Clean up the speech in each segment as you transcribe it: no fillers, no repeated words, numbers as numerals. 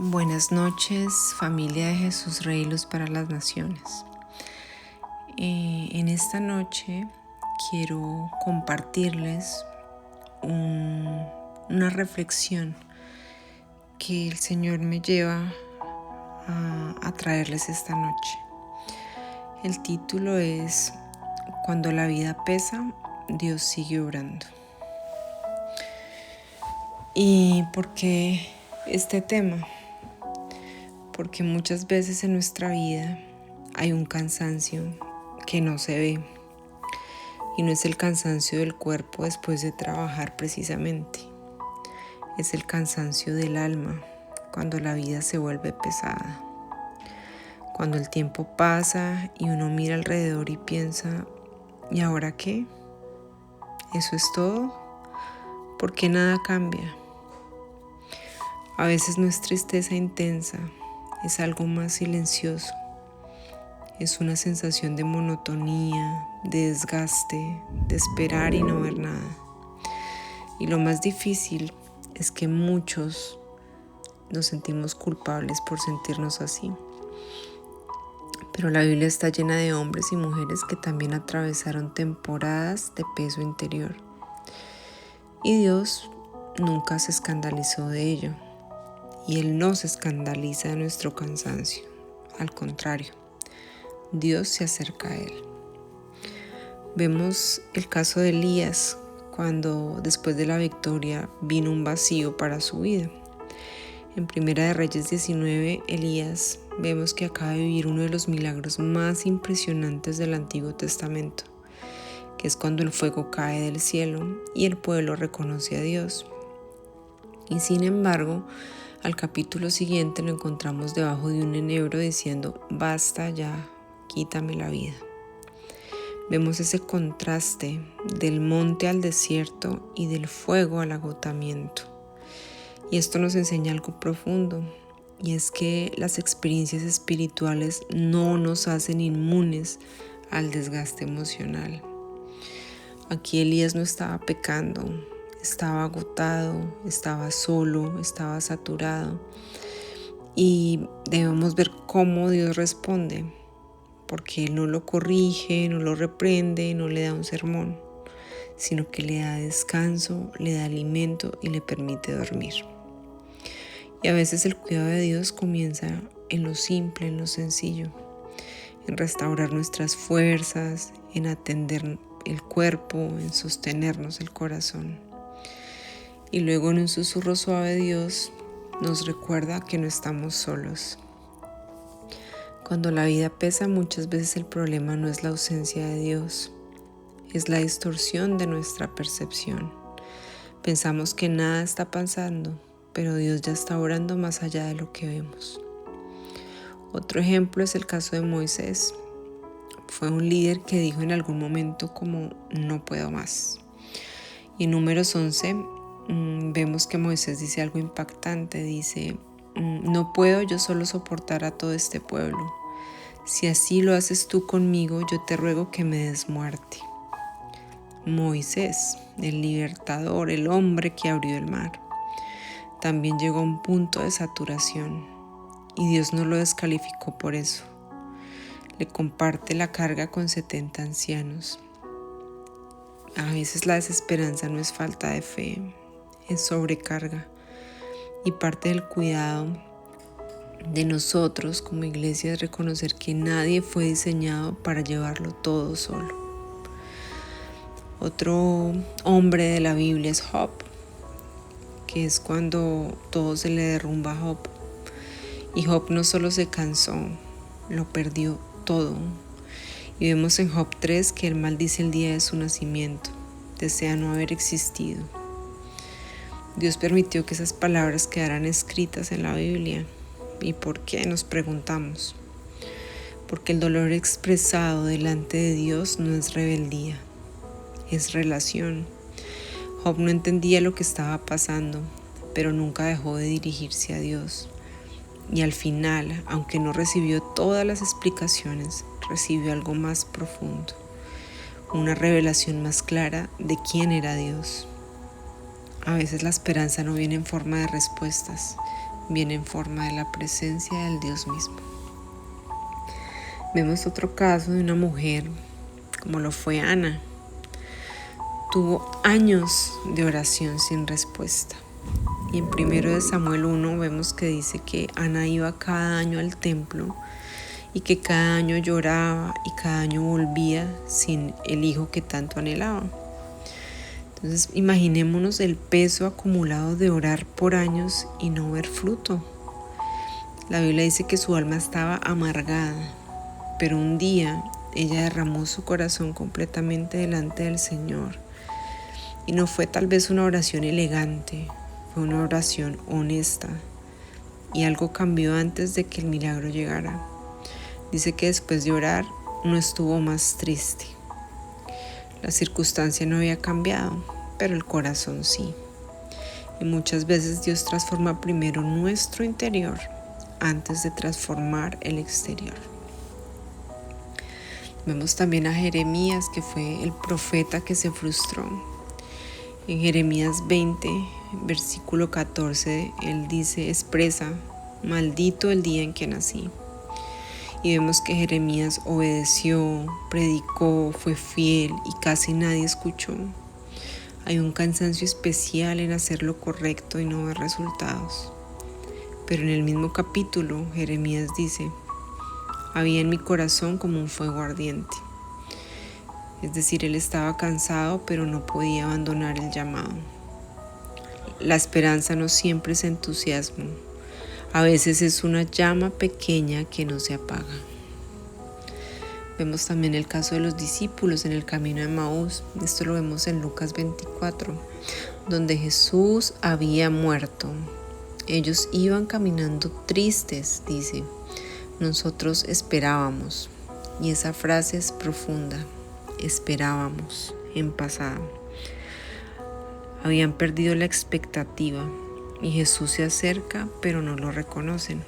Buenas noches, familia de Jesús Rey y Luz para las Naciones. En esta noche quiero compartirles una reflexión que el Señor me lleva a traerles esta noche. El título es Cuando la vida pesa, Dios sigue obrando. ¿Y por qué este tema? Porque muchas veces en nuestra vida hay un cansancio que no se ve, y no es el cansancio del cuerpo después de trabajar precisamente, es el cansancio del alma cuando la vida se vuelve pesada, cuando el tiempo pasa y uno mira alrededor y piensa, ¿y ahora qué? ¿Eso es todo? ¿Por qué nada cambia? A veces no es tristeza intensa, es algo más silencioso. Es una sensación de monotonía, de desgaste, de esperar y no ver nada. Y lo más difícil es que muchos nos sentimos culpables por sentirnos así. Pero la Biblia está llena de hombres y mujeres que también atravesaron temporadas de peso interior. Y Dios nunca se escandalizó de ello. Y Él no se escandaliza de nuestro cansancio. Al contrario, Dios se acerca a él. Vemos el caso de Elías, cuando después de la victoria vino un vacío para su vida. En Primera de Reyes 19, Elías vemos que acaba de vivir uno de los milagros más impresionantes del Antiguo Testamento, que es cuando el fuego cae del cielo y el pueblo reconoce a Dios. Y sin embargo, al capítulo siguiente lo encontramos debajo de un enebro diciendo, basta ya, quítame la vida. Vemos ese contraste del monte al desierto y del fuego al agotamiento. Y esto nos enseña algo profundo, y es que las experiencias espirituales no nos hacen inmunes al desgaste emocional. Aquí Elías no estaba pecando, estaba agotado, estaba solo, estaba saturado. Y debemos ver cómo Dios responde, porque Él no lo corrige, no lo reprende, no le da un sermón, sino que le da descanso, le da alimento y le permite dormir. Y a veces el cuidado de Dios comienza en lo simple, en lo sencillo, en restaurar nuestras fuerzas, en atender el cuerpo, en sostenernos el corazón. Y luego en un susurro suave Dios nos recuerda que no estamos solos. Cuando la vida pesa, muchas veces el problema no es la ausencia de Dios, es la distorsión de nuestra percepción. Pensamos que nada está pasando, pero Dios ya está obrando más allá de lo que vemos. Otro ejemplo es el caso de Moisés. Fue un líder que dijo en algún momento como no puedo más. Y en Números 11 vemos que Moisés dice algo impactante, dice, no puedo yo solo soportar a todo este pueblo. Si así lo haces tú conmigo, yo te ruego que me des muerte. Moisés, el libertador, el hombre que abrió el mar, también llegó a un punto de saturación y Dios no lo descalificó por eso. Le comparte la carga con 70 ancianos. A veces la desesperanza no es falta de fe, es sobrecarga, y parte del cuidado de nosotros como iglesia es reconocer que nadie fue diseñado para llevarlo todo solo. Otro hombre de la Biblia es Job, que es cuando todo se le derrumba a Job. Y Job no solo se cansó, lo perdió todo. Y vemos en Job 3 que él maldice el día de su nacimiento, desea no haber existido. Dios permitió que esas palabras quedaran escritas en la Biblia. ¿Y por qué? Nos preguntamos. Porque el dolor expresado delante de Dios no es rebeldía, es relación. Job no entendía lo que estaba pasando, pero nunca dejó de dirigirse a Dios. Y al final, aunque no recibió todas las explicaciones, recibió algo más profundo, una revelación más clara de quién era Dios. A veces la esperanza no viene en forma de respuestas, viene en forma de la presencia del Dios mismo. Vemos otro caso de una mujer, como lo fue Ana. Tuvo años de oración sin respuesta. Y en 1 Samuel 1 vemos que dice que Ana iba cada año al templo y que cada año lloraba y cada año volvía sin el hijo que tanto anhelaba. Entonces imaginémonos el peso acumulado de orar por años y no ver fruto. La Biblia dice que su alma estaba amargada, pero un día ella derramó su corazón completamente delante del Señor. Y no fue tal vez una oración elegante, fue una oración honesta. Y algo cambió antes de que el milagro llegara. Dice que después de orar no estuvo más triste. La circunstancia no había cambiado, pero el corazón sí. Y muchas veces Dios transforma primero nuestro interior antes de transformar el exterior. Vemos también a Jeremías, que fue el profeta que se frustró. En Jeremías 20, versículo 14, él expresa, maldito el día en que nací. Y vemos que Jeremías obedeció, predicó, fue fiel y casi nadie escuchó. Hay un cansancio especial en hacer lo correcto y no ver resultados. Pero en el mismo capítulo, Jeremías dice, había en mi corazón como un fuego ardiente. Es decir, él estaba cansado, pero no podía abandonar el llamado. La esperanza no siempre es entusiasmo. A veces es una llama pequeña que no se apaga. Vemos también el caso de los discípulos en el camino de Maús. Esto lo vemos en Lucas 24, donde Jesús había muerto. Ellos iban caminando tristes, dice. Nosotros esperábamos. Y esa frase es profunda. Esperábamos en pasado. Habían perdido la expectativa. Y Jesús se acerca, pero no lo reconocen.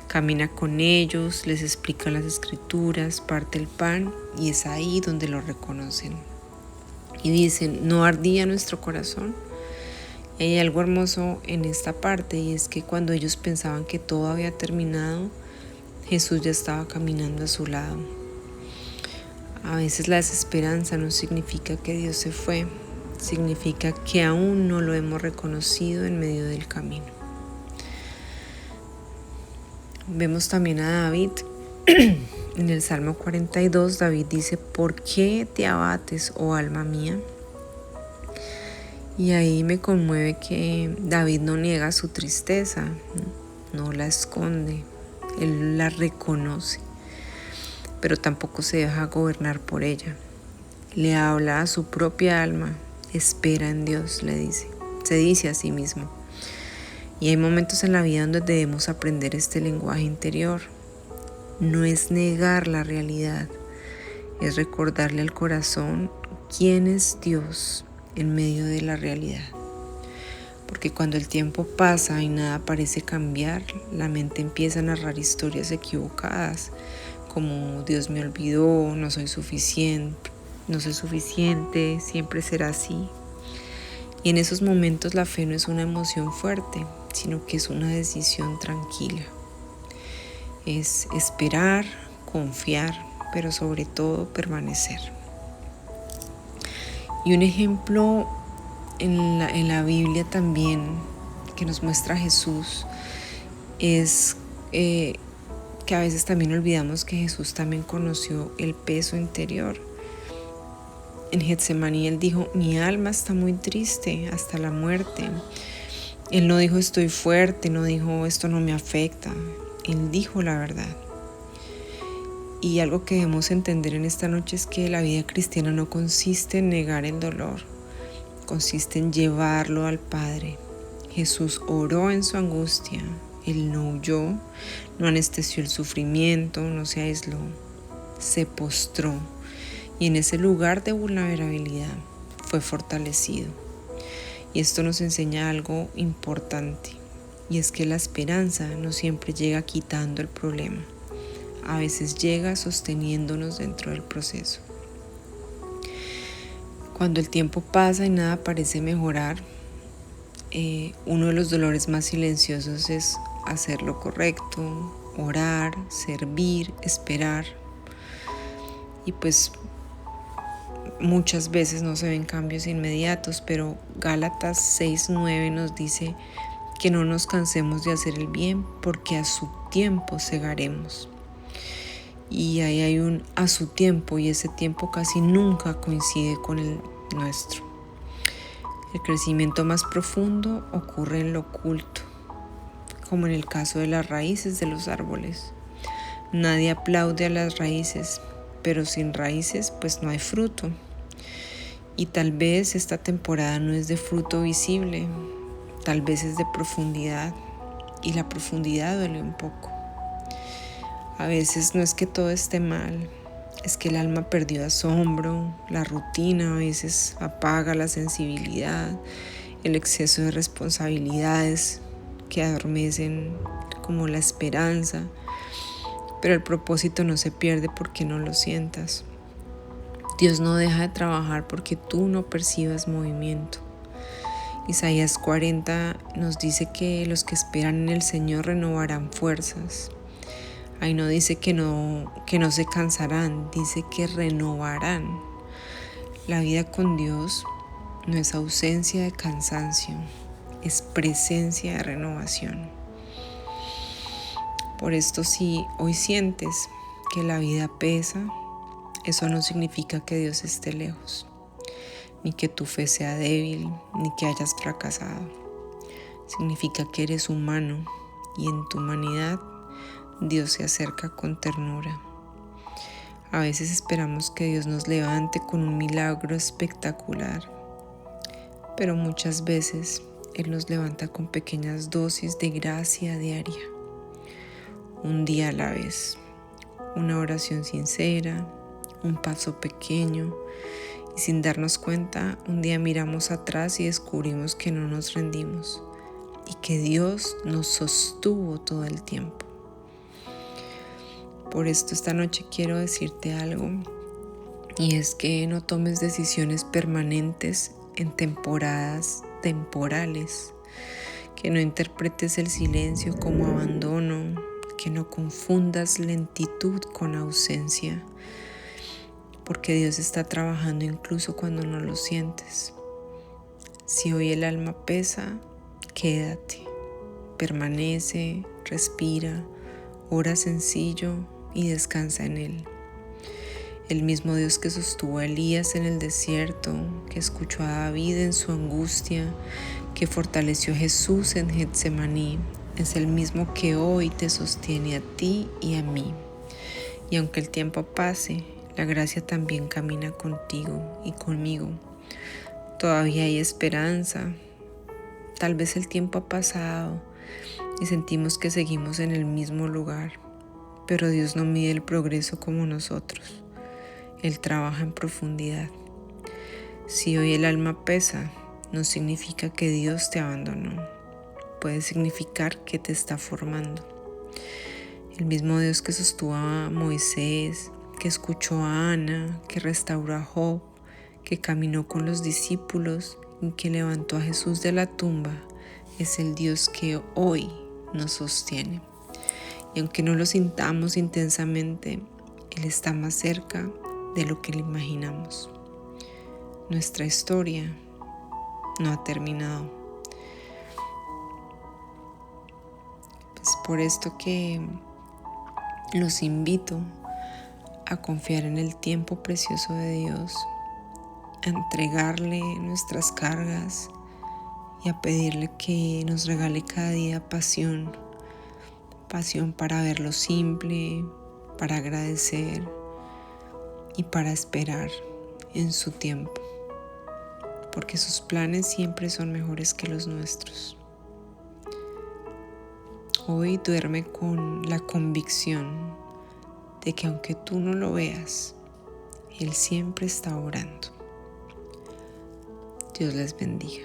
Camina con ellos, les explica las escrituras, parte el pan y es ahí donde lo reconocen. Y dicen, ¿no ardía nuestro corazón? Y hay algo hermoso en esta parte y es que cuando ellos pensaban que todo había terminado, Jesús ya estaba caminando a su lado. A veces la desesperanza no significa que Dios se fue. Significa que aún no lo hemos reconocido en medio del camino. Vemos también a David. En el Salmo 42, David dice, ¿por qué te abates, oh alma mía? Y ahí me conmueve que David no niega su tristeza, no la esconde, él la reconoce, pero tampoco se deja gobernar por ella. Le habla a su propia alma. Espera en Dios, le dice. Se dice a sí mismo. Y hay momentos en la vida donde debemos aprender este lenguaje interior. No es negar la realidad, es recordarle al corazón quién es Dios en medio de la realidad. Porque cuando el tiempo pasa y nada parece cambiar, la mente empieza a narrar historias equivocadas, como Dios me olvidó, no soy suficiente, siempre será así. Y en esos momentos la fe no es una emoción fuerte, sino que es una decisión tranquila. Es esperar, confiar, pero sobre todo permanecer. Y un ejemplo en la Biblia también que nos muestra a Jesús es que a veces también olvidamos que Jesús también conoció el peso interior. En Getsemaní él dijo, mi alma está muy triste hasta la muerte. Él no dijo estoy fuerte, no dijo esto no me afecta. Él dijo la verdad. Y algo que debemos entender en esta noche es que la vida cristiana no consiste en negar el dolor, consiste en llevarlo al Padre. Jesús oró en su angustia, él no huyó, no anestesió el sufrimiento, no se aisló, se postró. Y en ese lugar de vulnerabilidad fue fortalecido. Y esto nos enseña algo importante, y es que la esperanza no siempre llega quitando el problema. A veces llega sosteniéndonos dentro del proceso. Cuando el tiempo pasa y nada parece mejorar, uno de los dolores más silenciosos es hacer lo correcto, orar, servir, esperar. Y pues muchas veces no se ven cambios inmediatos, pero Gálatas 6:9 nos dice que no nos cansemos de hacer el bien, porque a su tiempo segaremos. Y ahí hay un a su tiempo, y ese tiempo casi nunca coincide con el nuestro. El crecimiento más profundo ocurre en lo oculto, como en el caso de las raíces de los árboles. Nadie aplaude a las raíces, pero sin raíces pues no hay fruto. Y tal vez esta temporada no es de fruto visible, tal vez es de profundidad, y la profundidad duele un poco. A veces no es que todo esté mal, es que el alma perdió asombro, la rutina a veces apaga la sensibilidad, el exceso de responsabilidades que adormecen como la esperanza, pero el propósito no se pierde porque no lo sientas. Dios no deja de trabajar porque tú no percibas movimiento. Isaías 40 nos dice que los que esperan en el Señor renovarán fuerzas. Ahí no dice que no se cansarán, dice que renovarán. La vida con Dios no es ausencia de cansancio, es presencia de renovación. Por esto, si hoy sientes que la vida pesa, eso no significa que Dios esté lejos, ni que tu fe sea débil, ni que hayas fracasado. Significa que eres humano y en tu humanidad Dios se acerca con ternura. A veces esperamos que Dios nos levante con un milagro espectacular, pero muchas veces Él nos levanta con pequeñas dosis de gracia diaria, un día a la vez, una oración sincera, un paso pequeño, y sin darnos cuenta, un día miramos atrás y descubrimos que no nos rendimos y que Dios nos sostuvo todo el tiempo. Por esto esta noche quiero decirte algo, y es que no tomes decisiones permanentes en temporadas temporales, que no interpretes el silencio como abandono, que no confundas lentitud con ausencia, porque Dios está trabajando incluso cuando no lo sientes. Si hoy el alma pesa, quédate, permanece, respira, ora sencillo y descansa en Él. El mismo Dios que sostuvo a Elías en el desierto, que escuchó a David en su angustia, que fortaleció a Jesús en Getsemaní, es el mismo que hoy te sostiene a ti y a mí. Y aunque el tiempo pase, la gracia también camina contigo y conmigo. Todavía hay esperanza. Tal vez el tiempo ha pasado y sentimos que seguimos en el mismo lugar, pero Dios no mide el progreso como nosotros. Él trabaja en profundidad. Si hoy el alma pesa, no significa que Dios te abandonó. Puede significar que te está formando. El mismo Dios que sostuvo a Moisés, que escuchó a Ana, que restauró a Job, que caminó con los discípulos y que levantó a Jesús de la tumba, es el Dios que hoy nos sostiene. Y aunque no lo sintamos intensamente, Él está más cerca de lo que le imaginamos. Nuestra historia no ha terminado. Es por esto que los invito a confiar en el tiempo precioso de Dios, a entregarle nuestras cargas y a pedirle que nos regale cada día pasión para ver lo simple, para agradecer y para esperar en su tiempo, porque sus planes siempre son mejores que los nuestros. Hoy duerme con la convicción de que aunque tú no lo veas, Él siempre está orando. Dios les bendiga.